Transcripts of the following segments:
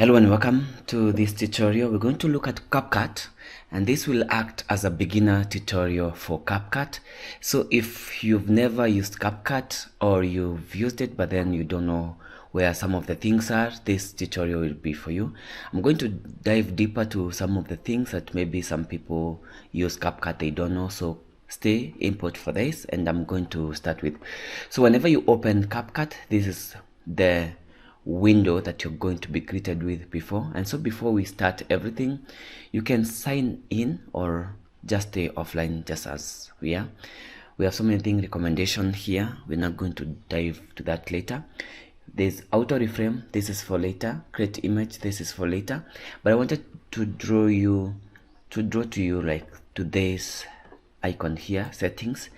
Hello and welcome to this tutorial. We're going to look at CapCut, and this will act as a beginner tutorial for CapCut. So if you've never used CapCut or you've used it but then you don't know where some of the things are, this tutorial will be for you. I'm going to dive deeper to some of the things that maybe some people use CapCut they don't know, so stay input for this. And I'm going to start with, so whenever you open CapCut, this is the window that you're going to be greeted with before. And so before we start everything, you can sign in or just stay offline, just as we are. We have so many things recommendation here. We're not going to dive to that later. There's auto reframe, this is for later. Create image, this is for later. But I wanted to draw to you like today's icon here, settings.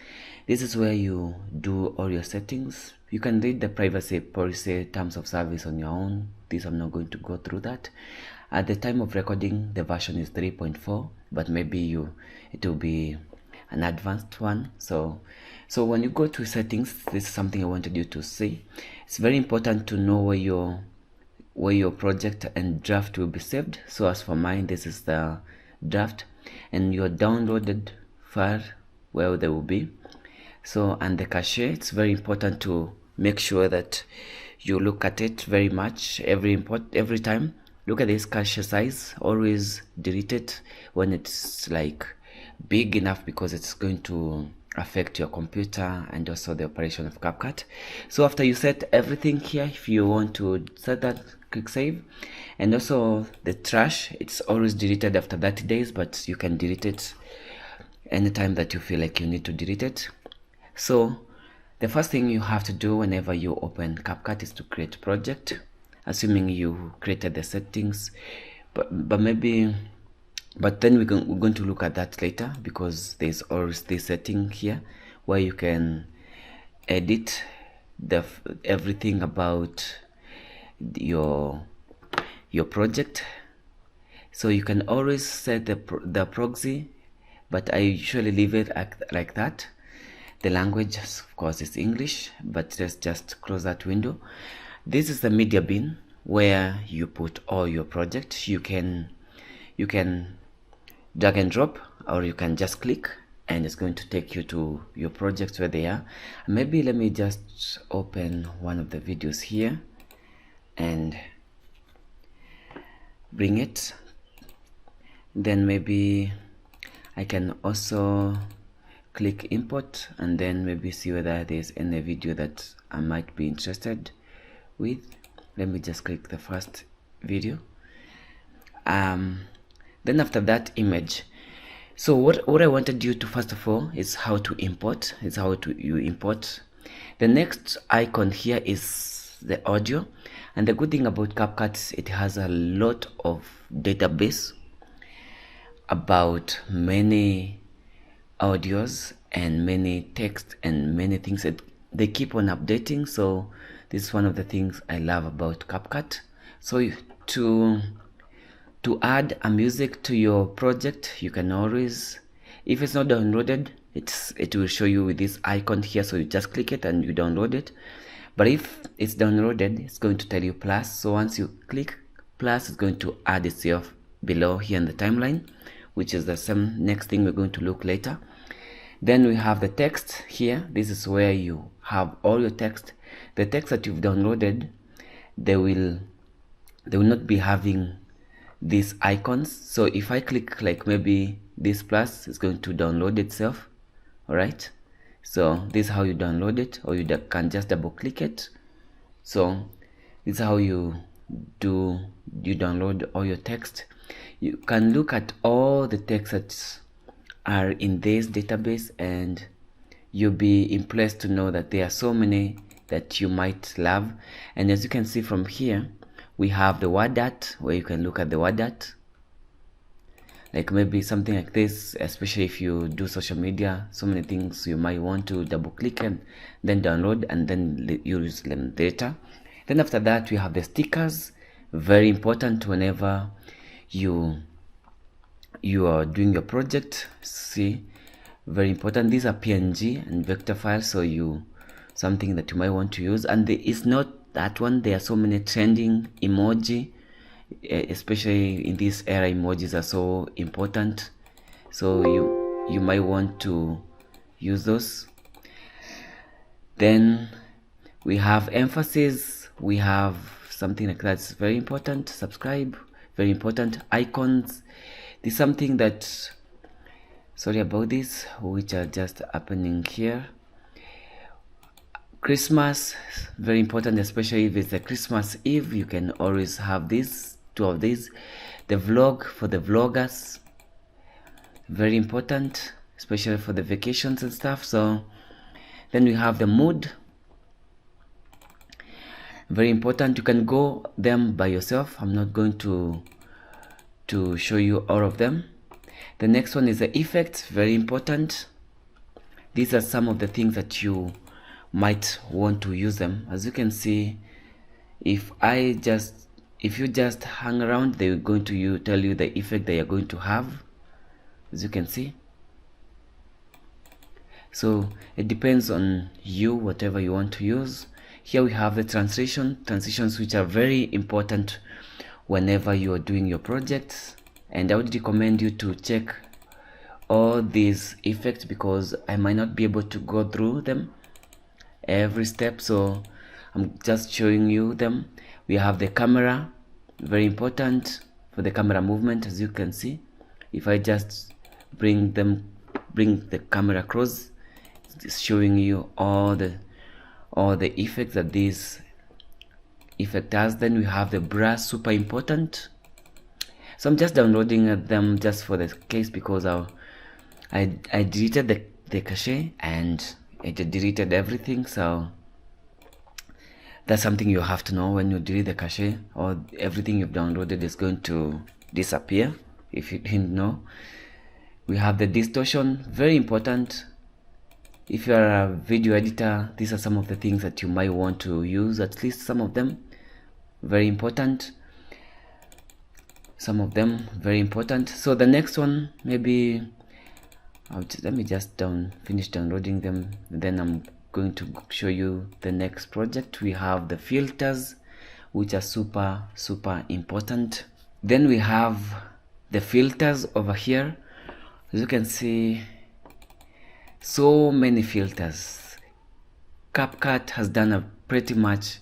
This is where you do all your settings. You can read the privacy policy, terms of service on your own. This, I'm not going to go through that. At the time of recording, the version is 3.4, but maybe it will be an advanced one. So when you go to settings, this is something I wanted you to see. It's very important to know where your project and draft will be saved. So as for mine, this is the draft, and your downloaded file where they will be. So, and the cache, it's very important to make sure that you look at it very much every time. Look at this cache size, always delete it when it's like big enough, because it's going to affect your computer and also the operation of CapCut. So after you set everything here, if you want to set that, click save. And also the trash, it's always deleted after 30 days, but you can delete it anytime that you feel like you need to delete it. So the first thing you have to do whenever you open CapCut is to create a project, assuming you created the settings. But then we're going to look at that later, because there's always this setting here where you can edit everything about your project. So you can always set the proxy, but I usually leave it like that. The language, of course, is English, but let's just close that window. This is the media bin where you put all your projects. You can drag and drop, or you can just click and it's going to take you to your projects where they are. Maybe let me just open one of the videos here and bring it. Then maybe I can also click import and then maybe see whether there's any video that I might be interested with. Let me just click the first video. Then after that, image. So what I wanted you to first of all is how to import. You import. The next icon here is the audio, and the good thing about CapCut, it has a lot of database about many audios and many text and many things that they keep on updating. So this is one of the things I love about CapCut. So to add a music to your project, you can always, if it's not downloaded, it will show you with this icon here, so you just click it and you download it. But if it's downloaded, it's going to tell you plus. So once you click plus, it's going to add itself below here in the timeline, which is the same next thing we're going to look later. Then we have the text here. This is where you have all your text. The text that you've downloaded, they will not be having these icons. So if I click like maybe this plus, it's going to download itself. All right, so this is how you download it, or you can just double click it. So this is how you download all your text. You can look at all the texts that are in this database, and you'll be impressed to know that there are so many that you might love. And as you can see from here, we have the word art, where you can look at the word art, like maybe something like this, especially if you do social media, so many things you might want to double click and then download and then use them later. Then after that, we have the stickers, very important whenever you are doing your project. See, very important. These are PNG and vector files, so something that you might want to use. And it's not that one. There are so many trending emoji especially in this era. Emojis are so important, so you might want to use those. Then we have emphasis, we have something like that's very important. Subscribe, very important. Icons, this is something that, sorry about this, which are just happening here. Christmas, very important, especially if it's a Christmas Eve. You can always have these, two of these. The vlog for the vloggers, very important, especially for the vacations and stuff. So then we have the mood, very important. You can go them by yourself. I'm not going to show you all of them. The next one is the effects, very important. These are some of the things that you might want to use them. As you can see, if you just hang around, they're going to tell you the effect they are going to have, as you can see. So it depends on you, whatever you want to use. Here we have the transitions, which are very important whenever you are doing your projects, and I would recommend you to check all these effects because I might not be able to go through them every step, so I'm just showing you them. We have the camera, very important for the camera movement. As you can see, if I just bring the camera across, it's showing you all the effects that this effect has. Then we have the brush, super important. So I'm just downloading them just for the case because I deleted the cache and it deleted everything. So that's something you have to know. When you delete the cache, or everything you've downloaded is going to disappear, if you didn't know. We have the distortion, very important. If you are a video editor, these are some of the things that you might want to use, at least some of them, very important. Some of them very important. So the next one, maybe let me just finish downloading them, then I'm going to show you the next project. We have the filters, which are super important. Then we have the filters over here. As you can see, so many filters. CapCut has done a pretty much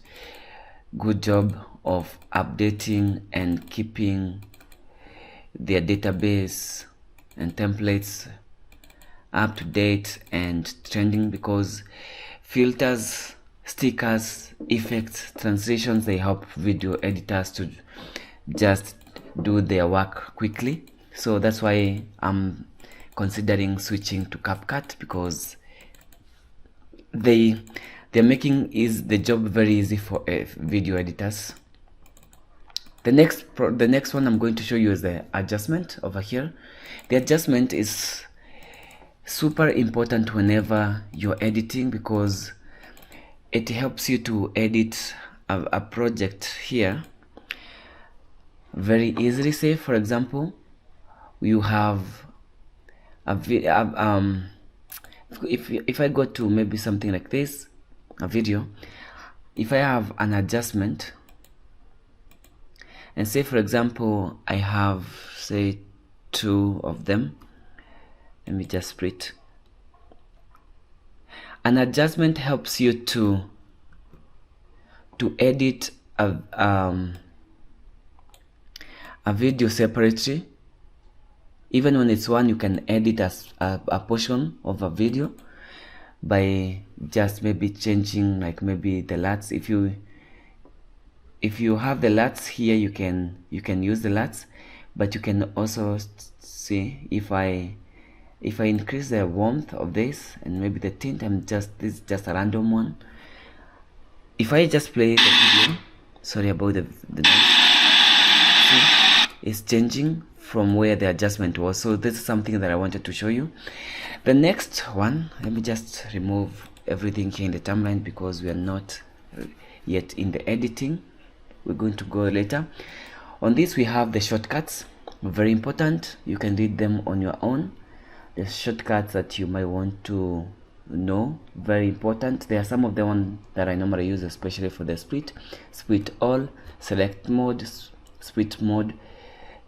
good job of updating and keeping their database and templates up to date and trending, because filters, stickers, effects, transitions, they help video editors to just do their work quickly. So that's why I'm considering switching to CapCut, because they're making the job very easy for video editors. The next one I'm going to show you is the adjustment over here. The adjustment is super important whenever you're editing, because it helps you to edit a project here very easily. Say for example, you have if I go to maybe something like this, a video, if I have an adjustment, and say for example I have, say, 2 of them, let me just split. An adjustment helps you to edit a video separately. Even when it's one, you can edit a portion of a video by just maybe changing, like maybe the LUTs. If you have the LUTs here, you can use the LUTs, but you can also see if I increase the warmth of this and maybe the tint, this is just a random one. If I just play the video, sorry about the noise, see, it's changing from where the adjustment was. So this is something that I wanted to show you. The next one, let me just remove everything here in the timeline because we are not yet in the editing. We're going to go later. On this we have the shortcuts, very important. You can read them on your own. The shortcuts that you might want to know, very important. There are some of the ones that I normally use, especially for the split all, select mode, split mode.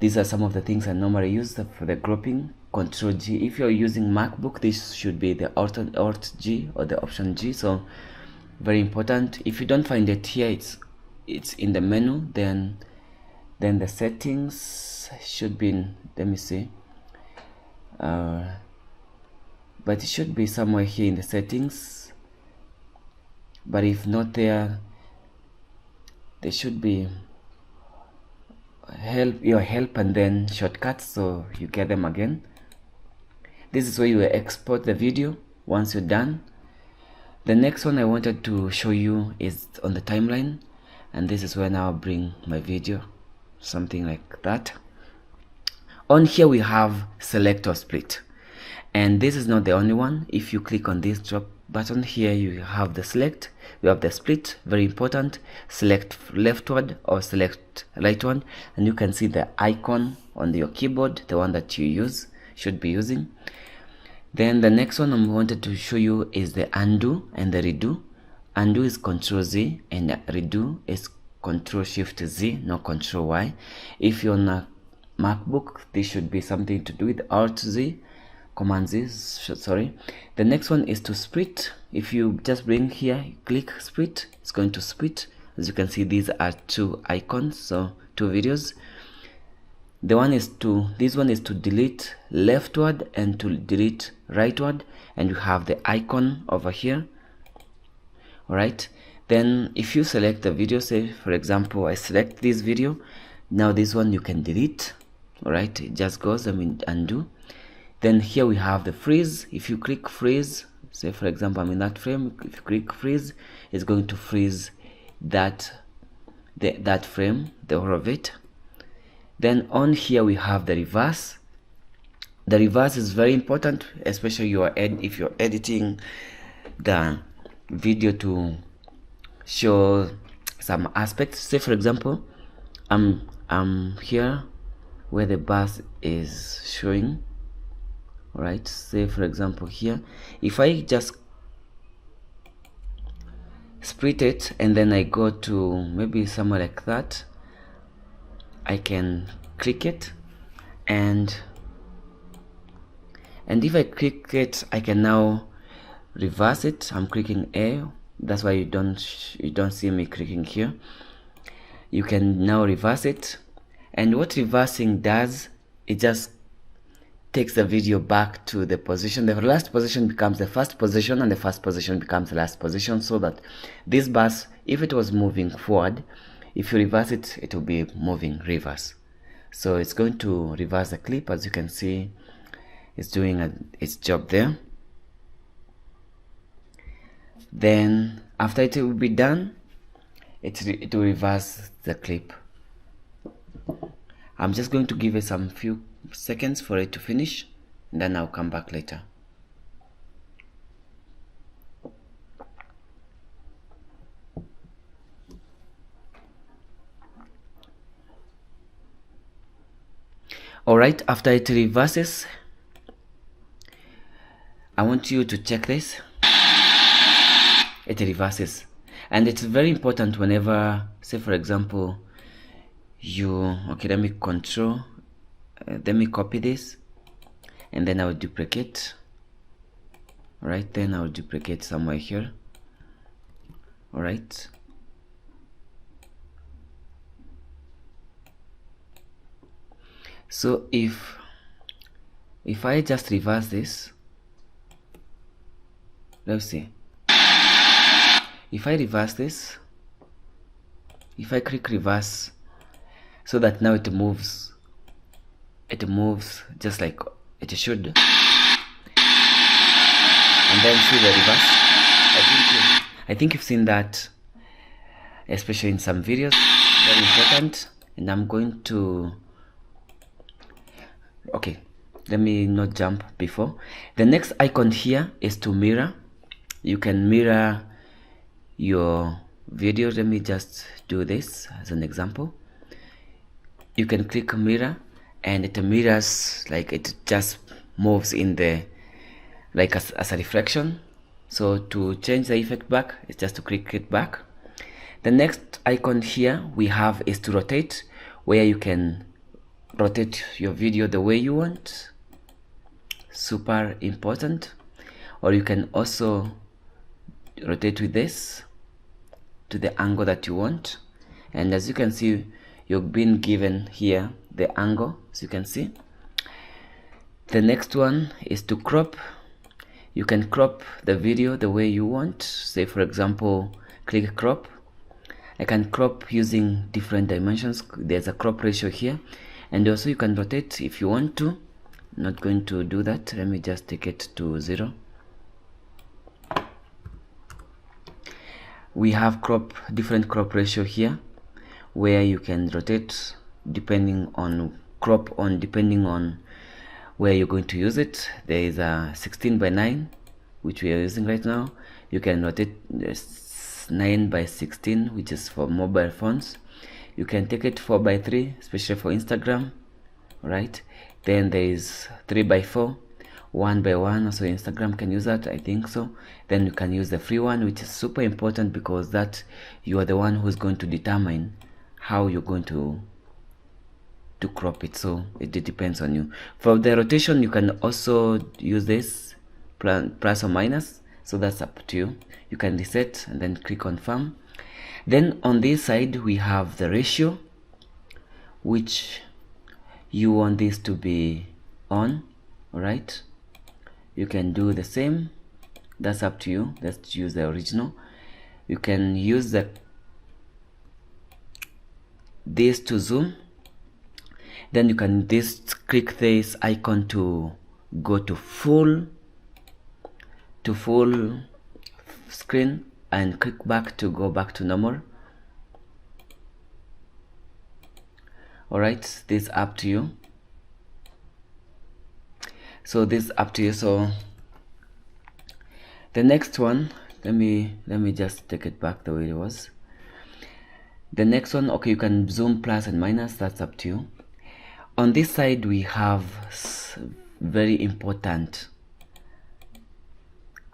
These are some of the things I normally use for the grouping. Control G. If you're using MacBook, this should be the Alt G or the Option G. So very important. If you don't find it here, it's in the menu. Then the settings should be in, let me see, but it should be somewhere here in the settings. But if not there should be your help and then shortcuts, so you get them again. This is where you export the video once you're done. The next one I wanted to show you is on the timeline, and this is where now I'll bring my video, something like that. On here we have select or split, and this is not the only one. If you click on this drop button here, you have the select, you have the split, very important, select leftward or select rightward, and you can see the icon on your keyboard, the one that you should be using. Then the next one I wanted to show you is the undo and the redo. Undo is Control Z and redo is Control Shift Z, not Control Y. If you're on a MacBook, this should be something to do with Alt Z, Command Z, sorry. The next one is to split. If you just bring here, click split, it's going to split. As you can see, these are two icons, so two videos. This one is to delete leftward and to delete rightward, and you have the icon over here. Alright, then if you select the video, say for example I select this video, now this one you can delete. Alright, it just goes, undo. Then here we have the freeze. If you click freeze, say for example I'm in that frame, if you click freeze, it's going to freeze that frame, the whole of it. Then on here we have the reverse. The reverse is very important, especially if you're editing the video to show some aspects. Say for example I'm here where the bus is showing. Alright, say for example here, if I just split it and then I go to maybe somewhere like that, I can click it, and if I click it, I can now reverse it. I'm clicking A, that's why you don't see me clicking here. You can now reverse it, and what reversing does, it just takes the video back to the position. The last position becomes the first position, and the first position becomes the last position, so that this bus, if it was moving forward, if you reverse it, it will be moving reverse. So it's going to reverse the clip. As you can see, it's doing its job there. Then after it will be done, it will reverse the clip. I'm just going to give it some few seconds for it to finish, and then I'll come back later. Alright, after it reverses, I want you to check this. It reverses, and it's very important whenever, say for example, let me copy this, and then I will duplicate. Alright, then I will duplicate somewhere here. Alright, so if I just reverse this, let's see, if I reverse this, if I click reverse, so that now it moves just like it should, and then see the reverse. I think you've seen that, especially in some videos. Very important. And I'm going to, okay, let me not jump before. The next icon here is to mirror. You can mirror your video. Let me just do this as an example. You can click mirror, and it mirrors, like it just moves in the, like as a reflection. So to change the effect back, it's just to click it back. The next icon here we have is to rotate. where you can rotate your video the way you want, super important. Or you can also rotate with this to the angle that you want, and as you can see, you've been given here the angle, as you can see. The next one is to crop. You can crop the video the way you want. Say for example, click crop. I can crop using different dimensions. There's a crop ratio here, and also you can rotate if you want to. I'm not going to do that. Let me just take it to 0. We have different crop ratio here, where you can rotate depending on where you're going to use it. There is a 16:9, which we are using right now. You can rotate 9:16, which is for mobile phones. You can take it 4:3, especially for Instagram, right? Then there is 3:4, 1:1, so Instagram can use that, I think so. Then you can use the free one, which is super important, because that you are the one who's going to determine how you're going to crop it, so it depends on you. For the rotation, you can also use this plus or minus, so that's up to you. You can reset and then click confirm. Then on this side we have the ratio, which you want this to be on. All right, you can do the same, that's up to you. Let's use the original. You can use this to zoom. Then you can just click this icon to go to full screen, and click back to go back to normal. All right, this is up to you. So this is up to you. So the next one, let me just take it back the way it was. The next one, okay, you can zoom plus and minus, that's up to you. On this side we have very important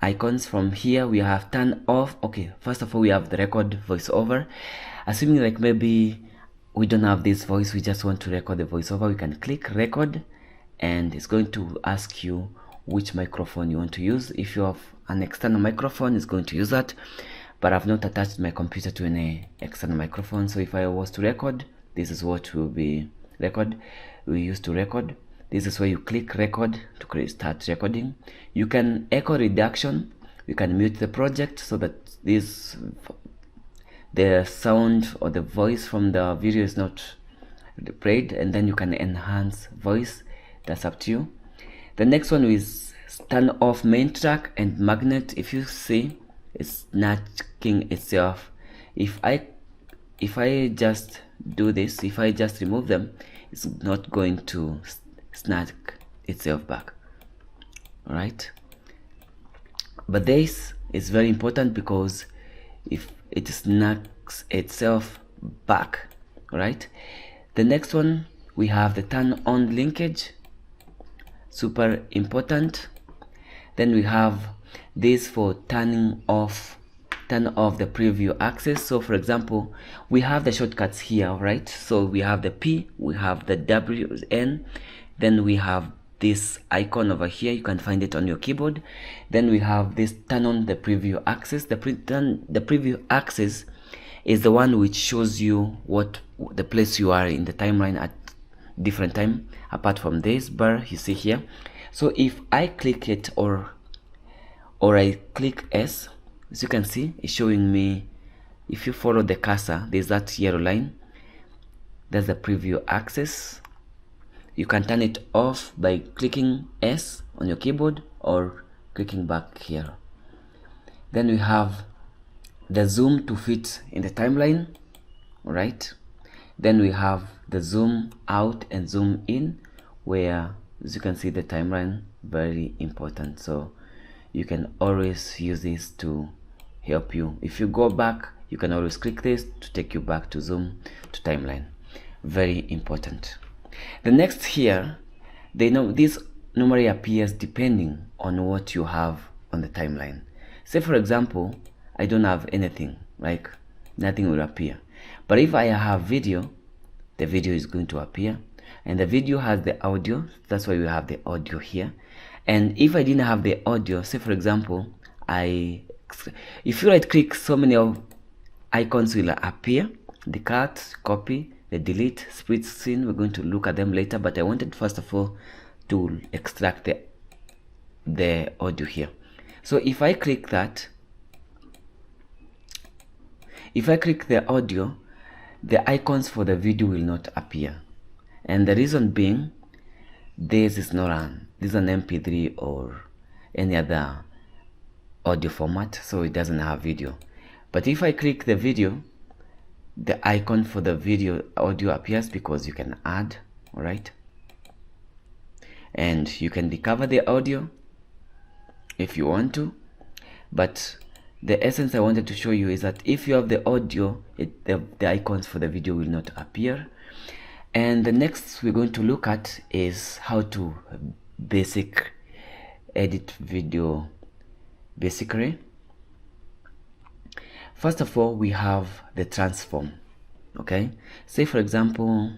icons. From here we have turn off. Okay, first of all we have the record voiceover. Assuming like maybe we don't have this voice, we just want to record the voiceover, we can click record, and it's going to ask you which microphone you want to use. If you have an external microphone, it's going to use that, but I've not attached my computer to any external microphone, so if I was to record, this is what will be we used to record. This is where you click record to start recording. You can echo reduction. You can mute the project so that the sound or the voice from the video is not played, and then you can enhance voice. That's up to you. The next one is turn off main track and magnet. If you see, it's knocking itself. If I just do this, if I just remove them, it's not going to snag itself back. All right, but this is very important, because if it snags itself back, all right. The next one, we have the turn on linkage, super important. Then we have this for turn off the preview access. So for example, we have the shortcuts here, right? So we have the P, we have the W, N, then we have this icon over here, you can find it on your keyboard. Then we have this turn on the preview access. The preview access is the one which shows you what the place you are in the timeline at different time, apart from this bar you see here. So if I click it or I click S, as you can see, it's showing me, if you follow the cursor, there's that yellow line, that's the preview access. You can turn it off by clicking S on your keyboard or clicking back here. Then we have the zoom to fit in the timeline, right? Then we have the zoom out and zoom in, where as you can see the timeline, very important. So you can always use this to help you. If you go back, you can always click this to take you back to zoom to timeline. Very important. The next here, this normally appears depending on what you have on the timeline. Say for example, I don't have anything, like nothing will appear. But if I have video, the video is going to appear, and the video has the audio. That's why we have the audio here. And if I didn't have the audio, say for example, if you right click, so many of icons will appear: the cut, copy, the delete, split screen. We're going to look at them later, but I wanted first of all to extract the audio here. So if I click that, if I click the audio, the icons for the video will not appear, and the reason being, this is an MP3 or any other audio format, so it doesn't have video. But if I click the video, the icon for the video audio appears, because you can add, all right, and you can recover the audio if you want to. But the essence I wanted to show you is that if you have the audio, the icons for the video will not appear. And the next we're going to look at is how to basic edit video basically. First of all, we have the transform. Okay, say for example,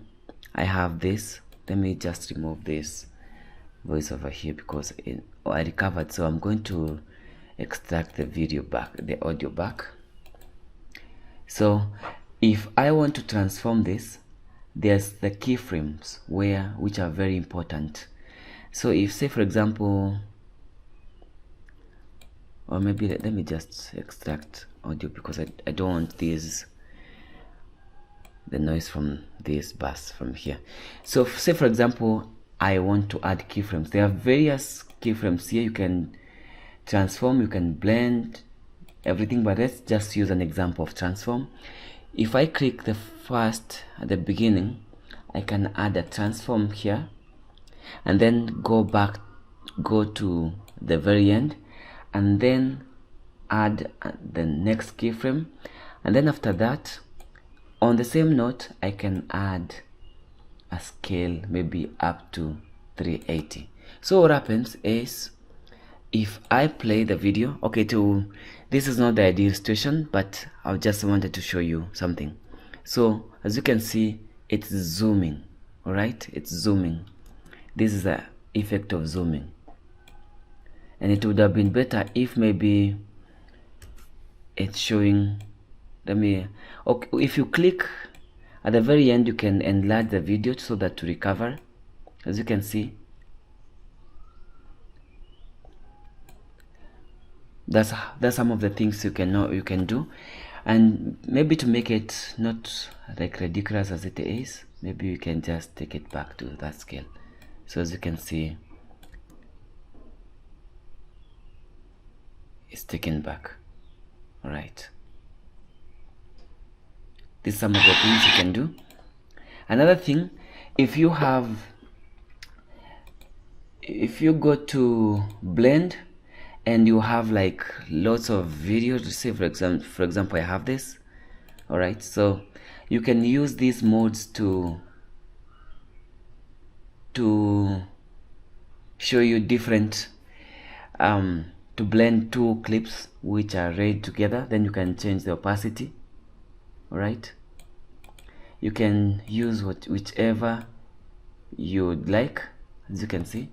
I have this. Let me just remove this voice over here because I recovered, so I'm going to extract the video back, the audio back. So if I want to transform this, there's the keyframes which are very important. So if, say for example, or maybe let me just extract audio, because I don't want the noise from this bass from here. So say for example, I want to add keyframes. There are various keyframes here. You can transform, you can blend, everything, but let's just use an example of transform. If I click the first at the beginning, I can add a transform here, and then go to the very end, and then add the next keyframe, and then after that, on the same note, I can add a scale, maybe up to 380. So what happens is, if I play the video, okay, this is not the ideal situation, but I just wanted to show you something. So as you can see, it's zooming. All right, it's zooming. This is the effect of zooming, and it would have been better if maybe it's showing. Okay, if you click at the very end, you can enlarge the video so that to recover. As you can see, that's some of the things you can do. And maybe to make it not like ridiculous as it is, maybe you can just take it back to that scale. So as you can see, it's taken back. All right, these are some of the things you can do. Another thing, if you go to blend and you have like lots of videos, say for example I have this, all right, so you can use these modes to show you different to blend two clips which are read together. Then you can change the opacity. All right, you can use whichever you'd like. As you can see,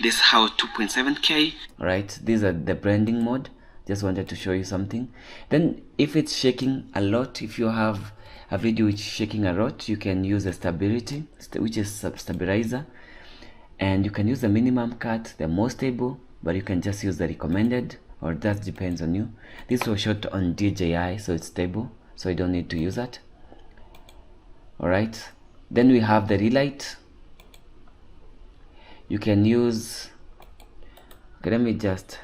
this how 2.7K. all right, these are the blending mode. Just wanted to show you something. Then if it's shaking a lot, if you have a video which is shaking a lot, you can use a stability, which is stabilizer, and you can use the minimum cut, the most stable, but you can just use the recommended, or that depends on you. This was shot on DJI, so it's stable, so you don't need to use that. All right, then we have the relight. You can use, okay, let me just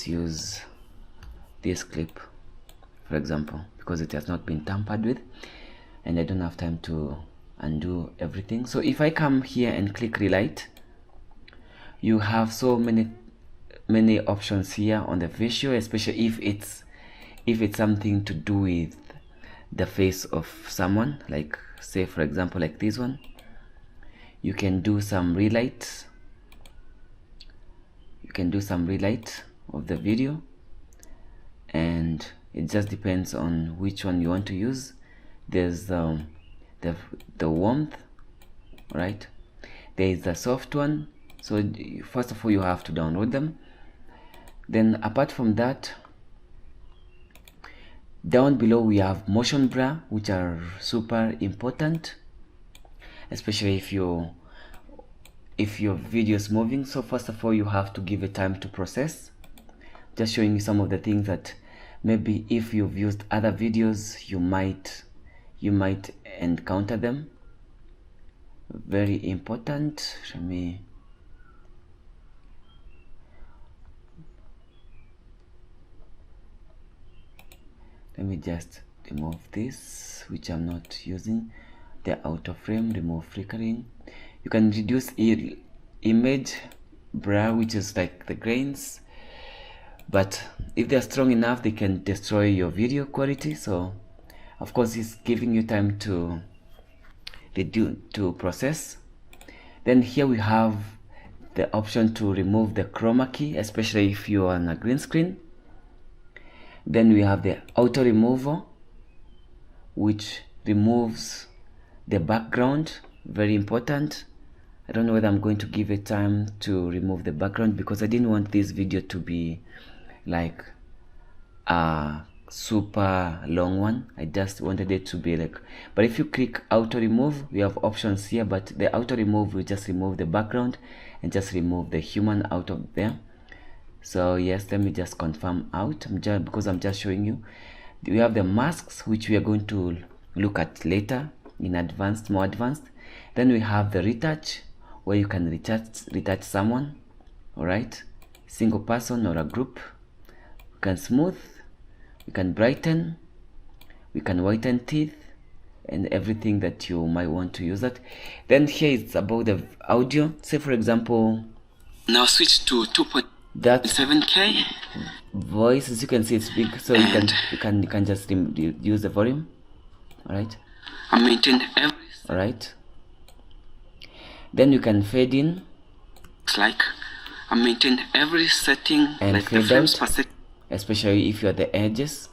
use this clip, for example, because it has not been tampered with and I don't have time to undo everything. So if I come here and click relight, you have so many options here on the visual, especially if it's something to do with the face of someone, like say for example like this one. You can do some relight. You can do some relight of the video, and It just depends on which one you want to use. There's the warmth, right? There is the soft one. So first of all, you have to download them. Then apart from that, down below we have motion blur, which are super important, especially if your video is moving. So first of all, you have to give it time to process. Just showing you some of the things that maybe if you've used other videos, you might encounter them. Very important. Let me just remove this, which I'm not using. The auto frame, remove flickering. You can reduce image blur, which is like the grains, but if they're strong enough, they can destroy your video quality. So of course, it's giving you time to process. Then here we have the option to remove the chroma key, especially if you're on a green screen. Then we have the auto removal, which removes the background. Very important. I don't know whether I'm going to give it time to remove the background, because I didn't want this video to be like a super long one. I just wanted it to be like, but if you click auto remove, we have options here, but the auto remove will just remove the background and just remove the human out of there. So yes, let me just confirm out, because I'm just showing you. We have the masks, which we are going to look at later in advanced, more advanced. Then we have the retouch, where you can retouch someone, all right, single person or a group. We can smooth, we can brighten, we can whiten teeth, and everything that you might want to use that. Then here it's about the audio. Say for example, now switch to 2.7K voice. As you can see, it's big, so you can just use the volume. All right, I maintain every. All right. Then you can fade in. It's like I maintain every setting, and like fade the frames out, per second. Especially if you're at the edges.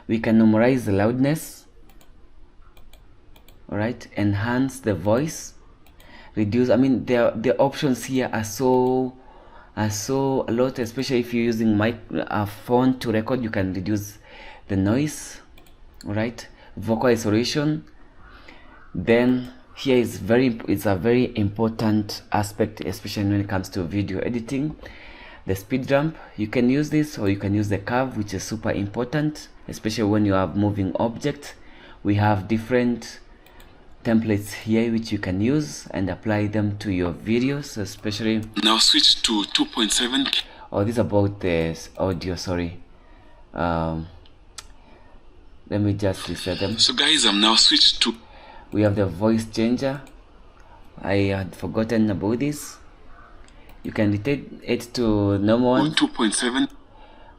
We can normalize the loudness. All right, enhance the voice, reduce. I mean, the options here are so a lot, especially if you're using a phone to record. You can reduce the noise. All right, vocal isolation. Then here is it's a very important aspect, especially when it comes to video editing. The speed ramp, you can use this, or you can use the curve, which is super important, especially when you have moving objects. We have different templates here which you can use and apply them to your videos, especially. Now switch to 2.7. Oh, this is about this audio, sorry. Let me just reset them. So guys, I'm now switched to. We have the voice changer. I had forgotten about this. You can rotate it to normal one, 2.7,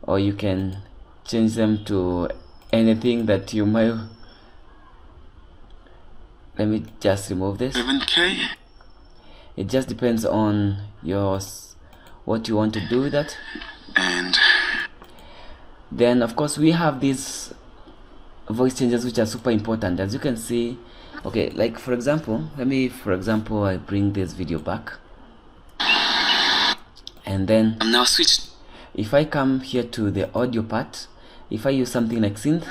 or you can change them to anything that you might. Let me just remove this. 7K. It just depends on what you want to do with that. And then of course we have these voice changes which are super important, as you can see. Okay, like for example, I bring this video back, and then I'm now switched. If I come here to the audio part, if I use something like synth,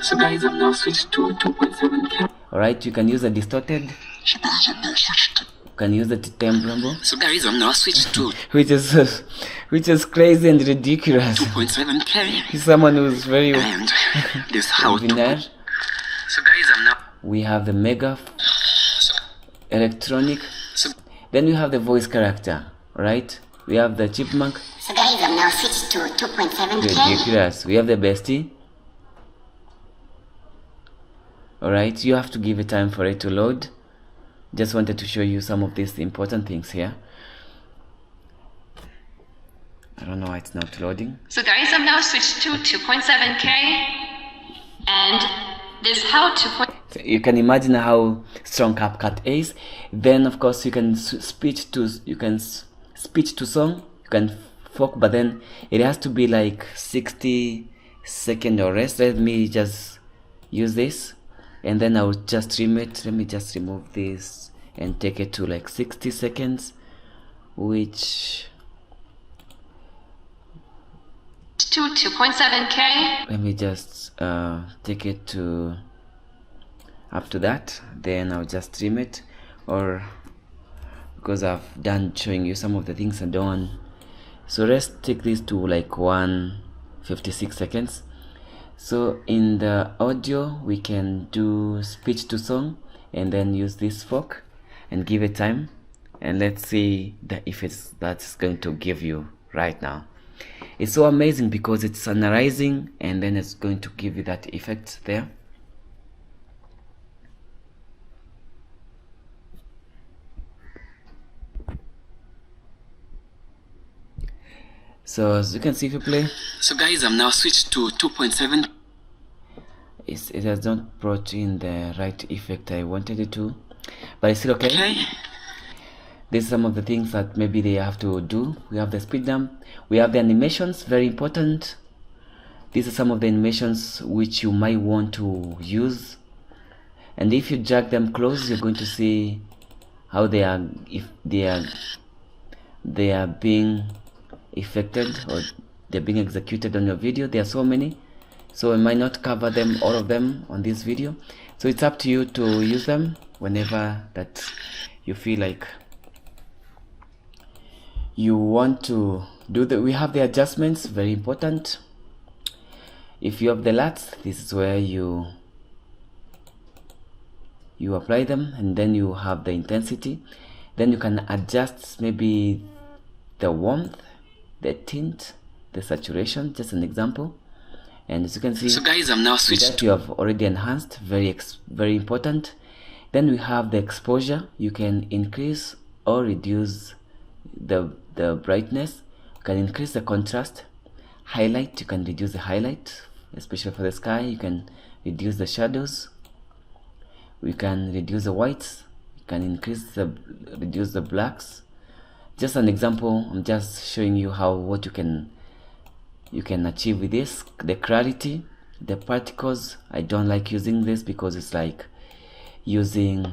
So guys, I'm now switched to 2.7K. Alright, you can use a distorted, So guys, I'm now switched to. you can use the tempo, So guys, I'm now switched to which is crazy and ridiculous. 2.7K. Someone who's very And this how to. binary. So guys, I'm now. We have the mega electronic. So, Then we have the voice character, right? We have the chipmunk. So guys, I'm now switched to 2.7K. Ridiculous. We have the bestie. Alright, you have to give it time for it to load. Just wanted to show you some of these important things here. I don't know why it's not loading. So guys, I'm now switched to 2.7K, and this how to. So you can imagine how strong CapCut is. Then of course you can speech to song. You can folk, but then it has to be like 60 second or rest. Let me just use this, and then I'll just trim it. Let me just remove this and take it to like 60 seconds, which to 2.7K. let me just take it to up to that, then I'll just trim it, or because I've done showing you some of the things I don't want. So let's take this to like 156 seconds. So in the audio we can do speech to song and then use this fork and give it time, and let's see the effects that's going to give you right now. It's so amazing because it's analyzing and then it's going to give you that effect there. So as you can see, if you play, So guys, I'm now switched to 2.7. it has not brought in the right effect I wanted it to, but it's still okay. Okay. These are some of the things that maybe they have to do. We have the speed dump, we have the animations, very important. These are some of the animations which you might want to use, and if you drag them close, you're going to see how they are, if they are being affected or they're being executed on your video. There are so many, so I might not cover them, all of them, on this video. So it's up to you to use them whenever that you feel like you want to do the. We have the adjustments, very important. If you have the LUTs, this is where you apply them, and then you have the intensity. Then you can adjust maybe the warmth, the tint, the saturation, just an example. And as you can see, So guys, I'm now switched that you have already enhanced, very important. Then we have the exposure. You can increase or reduce the brightness. You can increase the contrast. Highlight, you can reduce the highlight, especially for the sky. You can reduce the shadows. We can reduce the whites. You can reduce the blacks. Just an example. I'm just showing you what you can achieve with this. The clarity, the particles, I don't like using this because it's like using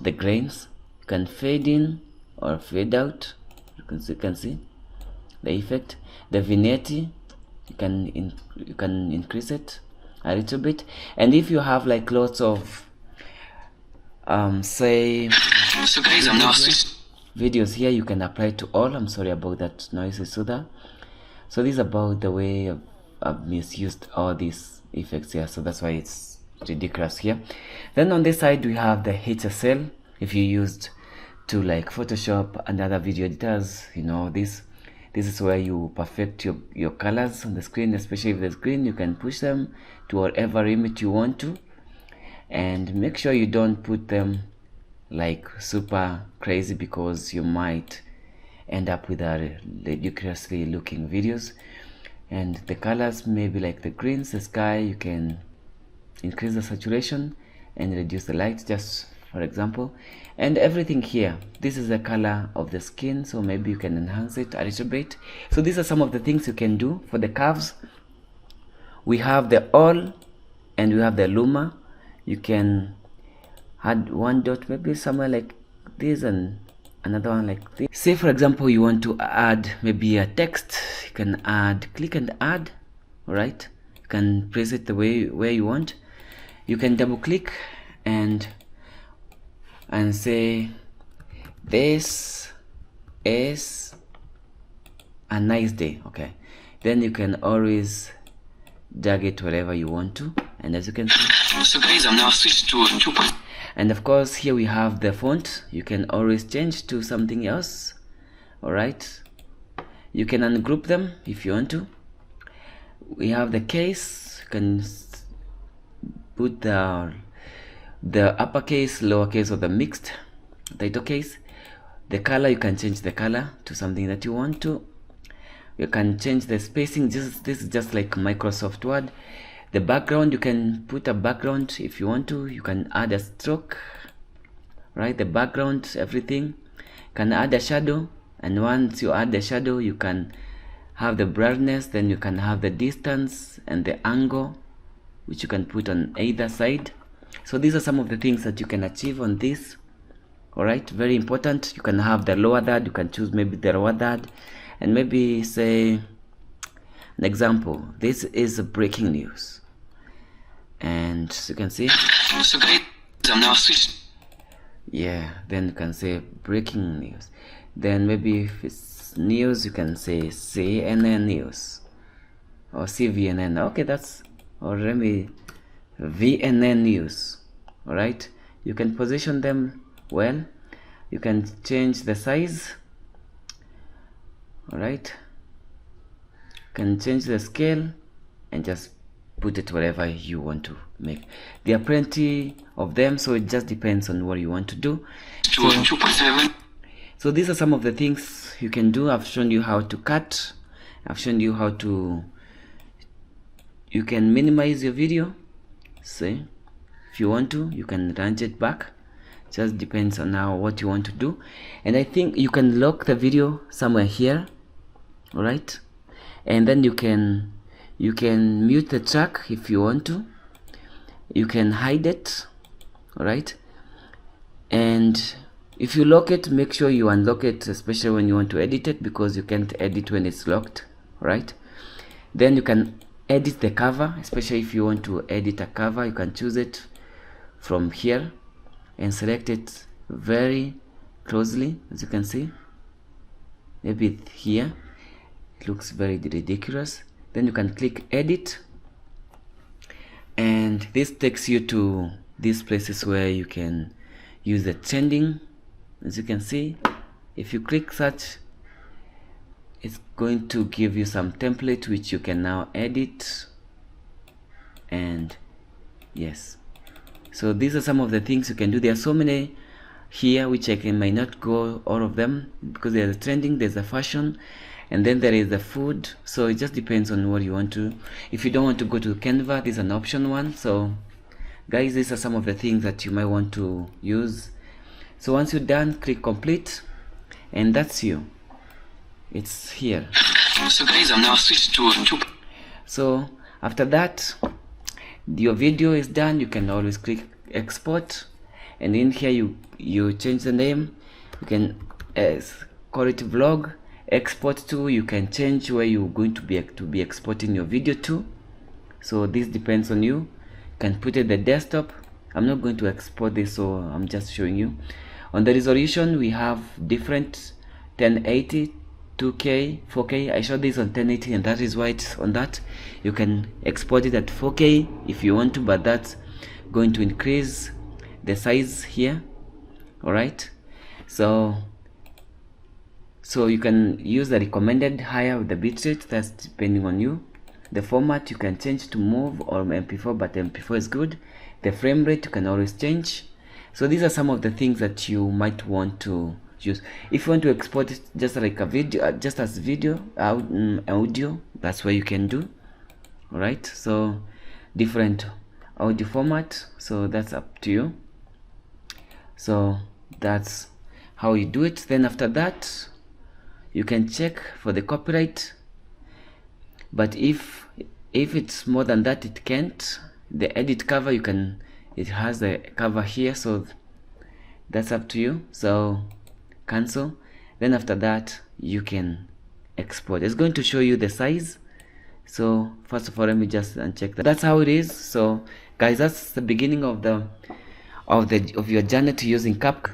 the grains. You can fade in or fade out. You can see the effect. The vignette, you can increase it a little bit. And if you have like lots of say So guys, I'm now switched. videos here, you can apply to all. I'm sorry about that noise soother. So this is about the way I've misused all these effects here, so that's why it's ridiculous here. Then on this side we have the HSL. If you used to like Photoshop and other video editors, you know this is where you perfect your colors on the screen. Especially if the screen, you can push them to whatever image you want to, and make sure you don't put them like super crazy because you might end up with a ridiculously looking videos. And the colors, maybe like the greens, the sky, you can increase the saturation and reduce the light, just for example. And everything here, this is the color of the skin, so maybe you can enhance it a little bit. So these are some of the things you can do. For the curves, we have the all and we have the luma. You can add one dot maybe somewhere like this and another one like this. Say for example you want to add maybe a text, you can click and add. All right, you can place it the way where you want. You can double click and say this is a nice day. Okay, then you can always drag it wherever you want to. And as you can see, So guys, I'm now switched to 2. and of course here we have the font. You can always change to something else. All right, you can ungroup them if you want to. We have the case. You can put the uppercase, lowercase, or the mixed title case. The color, you can change the color to something that you want to. You can change the spacing. This is just like Microsoft Word. The background, you can put a background if you want to. You can add a stroke, right? The background, everything. You can add a shadow, and once you add the shadow, you can have the brightness, then you can have the distance and the angle, which you can put on either side. So these are some of the things that you can achieve on this. Alright, very important. You can have the lower third, you can choose maybe the lower third, and maybe say an example. This is breaking news, and you can see, So guys, I'm now switched. yeah, then you can say breaking news. Then maybe if it's news, you can say CNN news or CVNN. Okay, that's, or maybe VNN news. Alright, you can position them well. You can change the size. Alright, you can change the scale and just put it wherever you want to make. There are plenty of them, so it just depends on what you want to do. To 2.7. So these are some of the things you can do. I've shown you how to cut. I've shown you how to, you can minimize your video. See, if you want to, you can range it back. Just depends on now what you want to do. And I think you can lock the video somewhere here. Alright, and then you can mute the track if you want to. You can hide it. Alright, and if you lock it, make sure you unlock it, especially when you want to edit it, because you can't edit when it's locked. Right, then you can edit the cover, especially if you want to edit a cover. You can choose it from here and select it very closely, as you can see. Maybe here it looks very ridiculous. Then you can click edit, and this takes you to these places where you can use the trending. As you can see, if you click search, it's going to give you some template which you can now edit. And yes, so these are some of the things you can do. There are so many here which I might not go all of them, because there's the trending, there's the fashion, and then there is the food. So it just depends on what you want to. If you don't want to go to Canva, this is an option one. So guys, these are some of the things that you might want to use. So once you're done, click complete, and that's you. It's here. So guys, I'm now switched to 2. So after that, your video is done. You can always click export, and in here you change the name. You can call it vlog. Export to, you can change where you're going to be exporting your video to. So this depends on you. You can put it the desktop. I'm not going to export this, so I'm just showing you. On the resolution, we have different 1080, 2K, 4K. I showed this on 1080, and that is why it's on that. You can export it at 4K if you want to, but that's going to increase the size here. Alright, so you can use the recommended higher with the bitrate. That's depending on you. The format you can change to MOV or MP4, but MP4 is good. The frame rate you can always change. So these are some of the things that you might want to use. If you want to export it just like a video, just as video, audio, that's what you can do. Alright, so different audio format, so that's up to you. So that's how you do it. Then after that, you can check for the copyright, but if it's more than that, it can't. The edit cover, you can, it has the cover here, so that's up to you. So cancel. Then after that, you can export. It's going to show you the size. So first of all, let me just uncheck that. That's how it is. So guys, that's the beginning of your journey to using CapCut.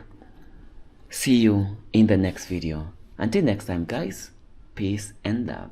See you in the next video. Until next time, guys, peace and love.